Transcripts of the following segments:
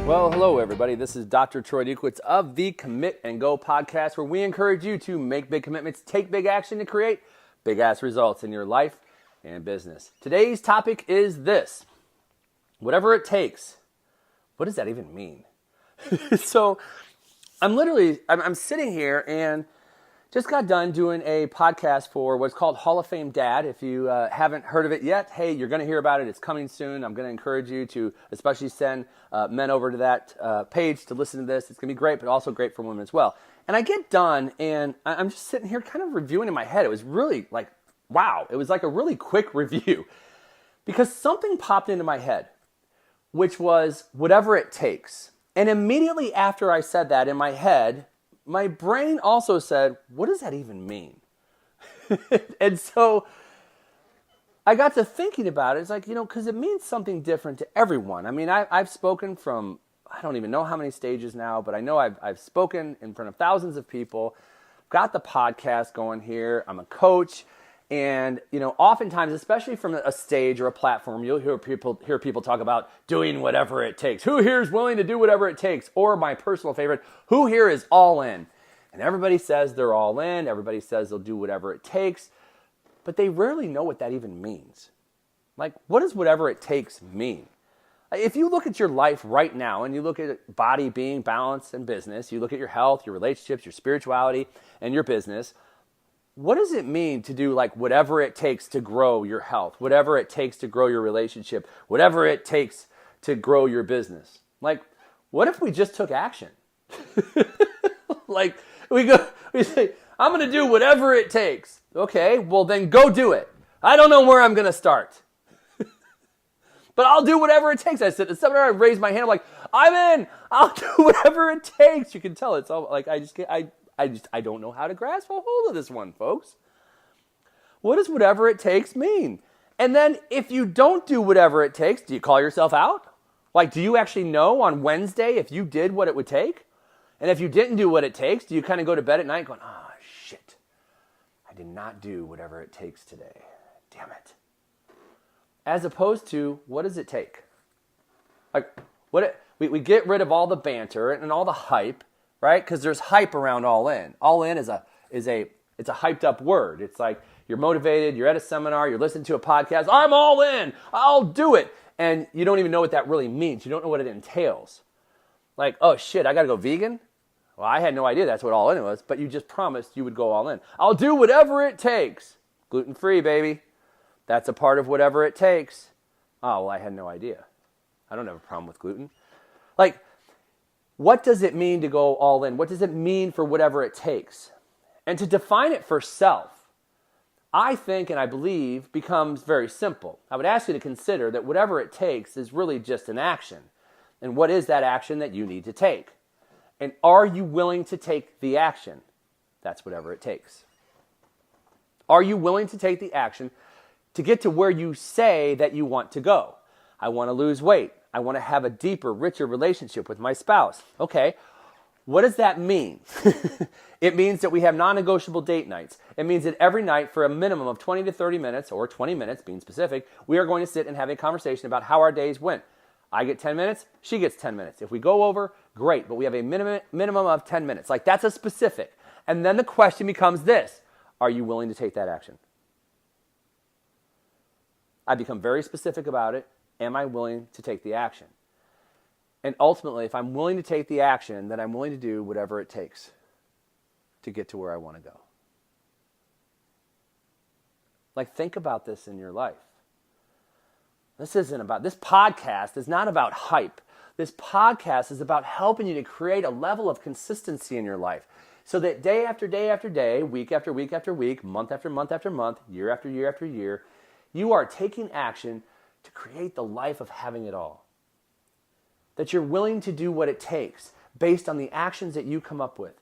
Well, hello everybody. This is Dr. Troy Dukowitz of the Commit and Go podcast, where we encourage you to make big commitments, take big action to create big ass results in your life and business. Today's topic is this: whatever it takes. What does that even mean? So I'm sitting here and just got done doing a podcast for what's called Hall of Fame Dad. If you haven't heard of it yet, hey, you're going to hear about it. It's coming soon. I'm going to encourage you to especially send men over to that page to listen to this. It's going to be great, but also great for women as well. And I get done, and I'm just sitting here kind of reviewing in my head. It was really like, wow. It was like a really quick review because something popped into my head, which was whatever it takes. And immediately after I said that in my head, my brain also said, what does that even mean? And so I got to thinking about it. It's like, because it means something different to everyone. I mean, I've spoken from, I don't even know how many stages now, but I know I've spoken in front of thousands of people, got the podcast going here. I'm a coach. And, oftentimes, especially from a stage or a platform, you'll hear people talk about doing whatever it takes. Who here is willing to do whatever it takes? Or my personal favorite, who here is all in? And everybody says they're all in. Everybody says they'll do whatever it takes. But they rarely know what that even means. Like, what does whatever it takes mean? If you look at your life right now and you look at body, being, balance, and business, you look at your health, your relationships, your spirituality, and your business, what does it mean to do like whatever it takes to grow your health, whatever it takes to grow your relationship, whatever it takes to grow your business? Like, what if we just took action? Like, we say, I'm going to do whatever it takes. Okay, well then go do it. I don't know where I'm going to start. But I'll do whatever it takes. I said, the seminar, I raised my hand. I'm like, I'm in. I'll do whatever it takes. You can tell it's all like, I don't know how to grasp a hold of this one, folks. What does whatever it takes mean? And then if you don't do whatever it takes, do you call yourself out? Like, do you actually know on Wednesday if you did what it would take? And if you didn't do what it takes, do you kind of go to bed at night going, shit, I did not do whatever it takes today. Damn it. As opposed to, what does it take? Like, we get rid of all the banter and all the hype, right? Because there's hype around all in. All in it's a hyped up word. It's like you're motivated, you're at a seminar, you're listening to a podcast, I'm all in, I'll do it. And you don't even know what that really means. You don't know what it entails. Like, oh shit, I gotta go vegan? Well, I had no idea that's what all in was, but you just promised you would go all in. I'll do whatever it takes. Gluten-free, baby. That's a part of whatever it takes. Oh, well, I had no idea. I don't have a problem with gluten. Like, what does it mean to go all in? What does it mean for whatever it takes? And to define it for self, I think and I believe becomes very simple. I would ask you to consider that whatever it takes is really just an action. And what is that action that you need to take? And are you willing to take the action? That's whatever it takes. Are you willing to take the action to get to where you say that you want to go? I want to lose weight. I want to have a deeper, richer relationship with my spouse. Okay, what does that mean? It means that we have non-negotiable date nights. It means that every night for a minimum of 20 to 30 minutes, or 20 minutes, being specific, we are going to sit and have a conversation about how our days went. I get 10 minutes, she gets 10 minutes. If we go over, great, but we have a minimum of 10 minutes. Like, that's a specific. And then the question becomes this: are you willing to take that action? I become very specific about it. Am I willing to take the action? And ultimately, if I'm willing to take the action, then I'm willing to do whatever it takes to get to where I want to go. Like, think about this in your life. This podcast is not about hype. This podcast is about helping you to create a level of consistency in your life so that day after day after day, week after week after week, month after month after month, year after year after year, you are taking action to create the life of having it all. That you're willing to do what it takes based on the actions that you come up with.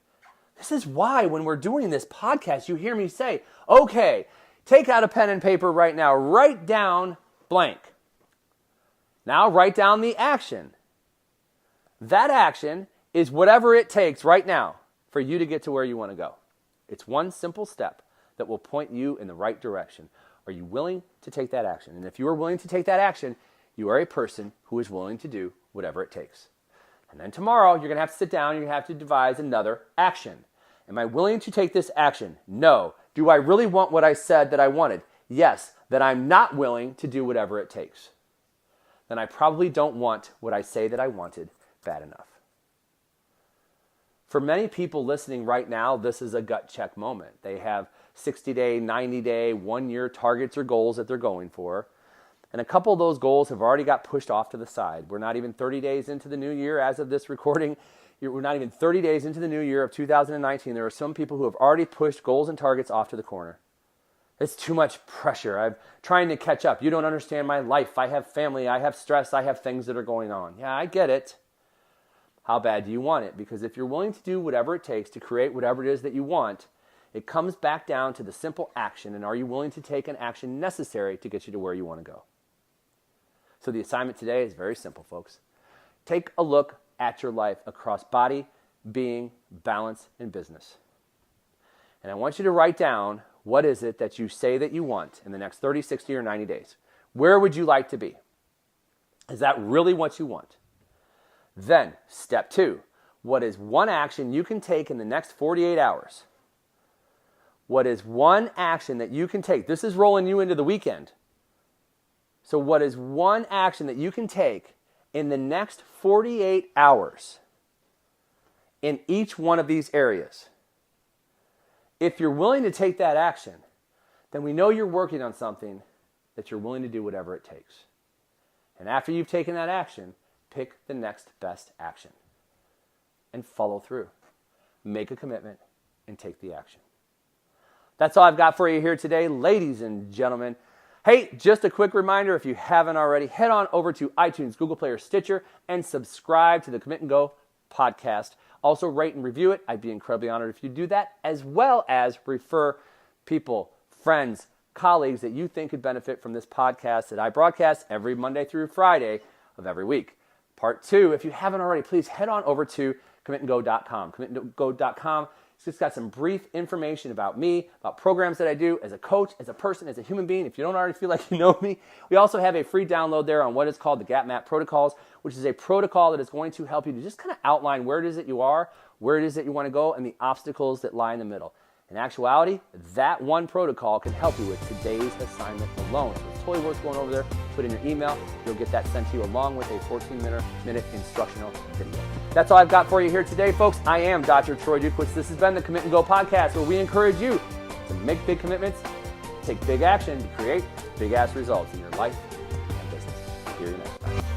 This is why when we're doing this podcast, you hear me say, okay, take out a pen and paper right now, write down blank. Now write down the action. That action is whatever it takes right now for you to get to where you want to go. It's one simple step that will point you in the right direction. Are you willing to take that action? And if you are willing to take that action, you are a person who is willing to do whatever it takes. And then tomorrow, you're going to have to sit down, you're going to have to devise another action. Am I willing to take this action? No. Do I really want what I said that I wanted? Yes. Then I'm not willing to do whatever it takes. Then I probably don't want what I say that I wanted bad enough. For many people listening right now, this is a gut check moment. They have 60-day, 90-day, 1-year targets or goals that they're going for. And a couple of those goals have already got pushed off to the side. We're not even 30 days into the new year as of this recording. We're not even 30 days into the new year of 2019. There are some people who have already pushed goals and targets off to the corner. It's too much pressure. I'm trying to catch up. You don't understand my life. I have family. I have stress. I have things that are going on. Yeah, I get it. How bad do you want it? Because if you're willing to do whatever it takes to create whatever it is that you want, it comes back down to the simple action. And are you willing to take an action necessary to get you to where you want to go? So the assignment today is very simple, folks. Take a look at your life across body, being, balance, and business. And I want you to write down, what is it that you say that you want in the next 30, 60, or 90 days? Where would you like to be? Is that really what you want? Then, step 2, what is one action you can take in the next 48 hours? What is one action that you can take? This is rolling you into the weekend. So what is one action that you can take in the next 48 hours in each one of these areas? If you're willing to take that action, then we know you're working on something that you're willing to do whatever it takes. And after you've taken that action, pick the next best action and follow through. Make a commitment and take the action. That's all I've got for you here today, ladies and gentlemen. Hey, just a quick reminder, if you haven't already, head on over to iTunes, Google Play, or Stitcher and subscribe to the Commit and Go podcast. Also, rate and review it. I'd be incredibly honored if you do that, as well as refer people, friends, colleagues that you think could benefit from this podcast that I broadcast every Monday through Friday of every week. Part 2, if you haven't already, please head on over to commitandgo.com. Commitandgo.com. It's just got some brief information about me, about programs that I do as a coach, as a person, as a human being. If you don't already feel like you know me, we also have a free download there on what is called the Gap Map Protocols, which is a protocol that is going to help you to just kind of outline where it is that you are, where it is that you want to go, and the obstacles that lie in the middle. In actuality, that one protocol can help you with today's assignment alone. So it's totally worth going over there, put in your email. You'll get that sent to you along with a 14-minute instructional video. That's all I've got for you here today, folks. I am Dr. Troy Dukowitz. This has been the Commit and Go podcast, where we encourage you to make big commitments, take big action to create big-ass results in your life and business. See you next time.